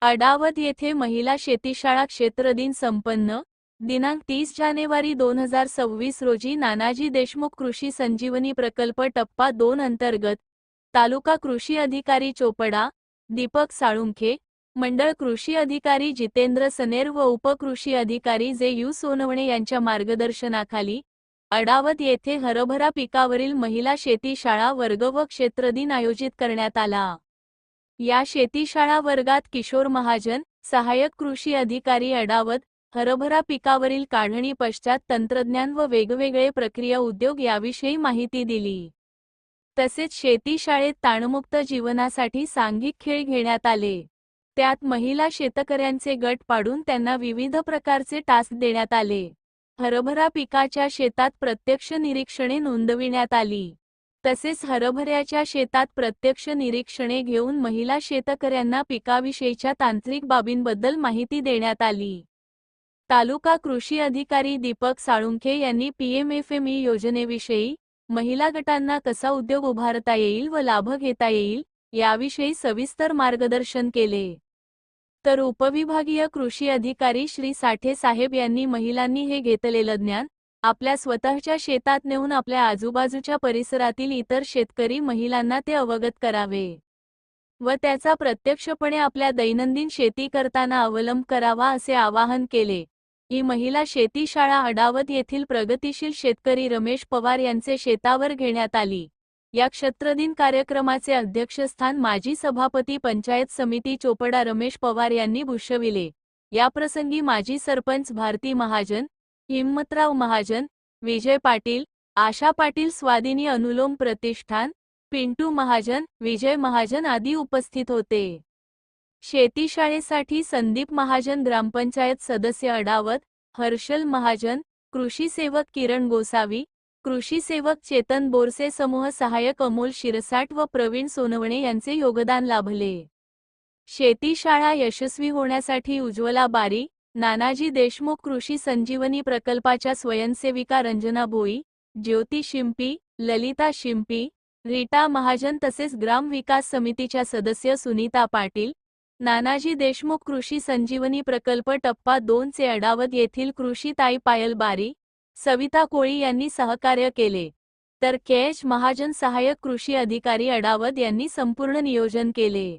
अडावत येथे महिला शेतीशाळा क्षेत्रदिन संपन्न. दिनांक 30 जानेवारी 2026 रोजी नानाजी देशमुख कृषी संजीवनी प्रकल्प टप्पा 2 अंतर्गत तालुका कृषी अधिकारी चोपडा दीपक साळुंखे, मंडळ कृषी अधिकारी जितेंद्र सनेर व उपकृषी अधिकारी जे सोनवणे यांच्या मार्गदर्शनाखाली अडावत येथे हरभरा पिकावरील महिला शेतीशाळा वर्ग व क्षेत्रदिन आयोजित करण्यात आला। या शेतीशाळा वर्गात किशोर महाजन, सहाय्यक कृषी अधिकारी अडावत, हरभरा पिकावरील काढणी पश्चात तंत्रज्ञान व वेगवेगळे प्रक्रिया उद्योग याविषयी माहिती दिली। तसेच शेतीशाळेत ताणमुक्त जीवनासाठी सांघिक खेळ घेण्यात आले। त्यात महिला शेतकऱ्यांचे गट पाडून त्यांना विविध प्रकारचे टास्क देण्यात आले। हरभरा पिकाच्या शेतात प्रत्यक्ष निरीक्षणे नोंदविण्यात आली। तसेच हरभऱ्याच्या शेतात प्रत्यक्ष निरीक्षणे घेऊन महिला शेतकऱ्यांना पिकाविषयीच्या तांत्रिक बाबींबद्दल माहिती देण्यात आली। तालुका कृषी अधिकारी दीपक साळुंखे यांनी पीएमएफएमई योजनेविषयी, महिला गटांना कसा उद्योग उभारता येईल व लाभ घेता येईल याविषयी सविस्तर मार्गदर्शन केले। तर उपविभागीय कृषी अधिकारी श्री साठे साहेब यांनी महिलांनी हे घेतलेलं ज्ञान आपल्या स्वतःच्या शेतात नेऊन आपल्या आजूबाजूच्या परिसरातील इतर शेतकरी महिलांना ते अवगत करावे व त्याचा प्रत्यक्षपणे आपल्या दैनंदिन शेती करताना अवलंब करावा असे आवाहन केले। ही महिला शेतीशाळा अडावत येथील प्रगतिशील शेतकरी रमेश पवार यांचे शेतावर घेण्यात आली। या क्षेत्रदिन कार्यक्रमाचे अध्यक्षस्थान माजी सभापती पंचायत समिती चोपडा रमेश पवार यांनी भूषविले। याप्रसंगी माजी सरपंच भारती महाजन, हिम्मतराव महाजन, विजय पाटील, आशा पाटील, स्वादिनी अनुलोम प्रतिष्ठान, पिंटू महाजन, विजय महाजन आदी उपस्थित होते। शेतीशाळेसाठी संदीप महाजन ग्रामपंचायत सदस्य अडावत, हर्षल महाजन, कृषी सेवक किरण गोसावी, कृषी सेवक चेतन बोरसे, समूह सहाय्यक अमोल शिरसाट व प्रवीण सोनवणे यांचे योगदान लाभले। शेतीशाळा यशस्वी होण्यासाठी उज्ज्वला बारी, नानाजी देशमुख कृषी संजीवनी प्रकल्पाच्या स्वयंसेविका रंजना भोई, ज्योती शिंपी, ललिता शिंपी, रीटा महाजन तसेच ग्राम विकास समितीच्या सदस्य सुनीता पाटील, नानाजी देशमुख कृषी संजीवनी प्रकल्प टप्पा 2 चे अडावत येथील कृषीताई पायल बारी, सविता कोळी यांनी सहकार्य केले। तर के.एच. महाजन, सहाय्यक कृषी अधिकारी अडावत यांनी संपूर्ण नियोजन केले।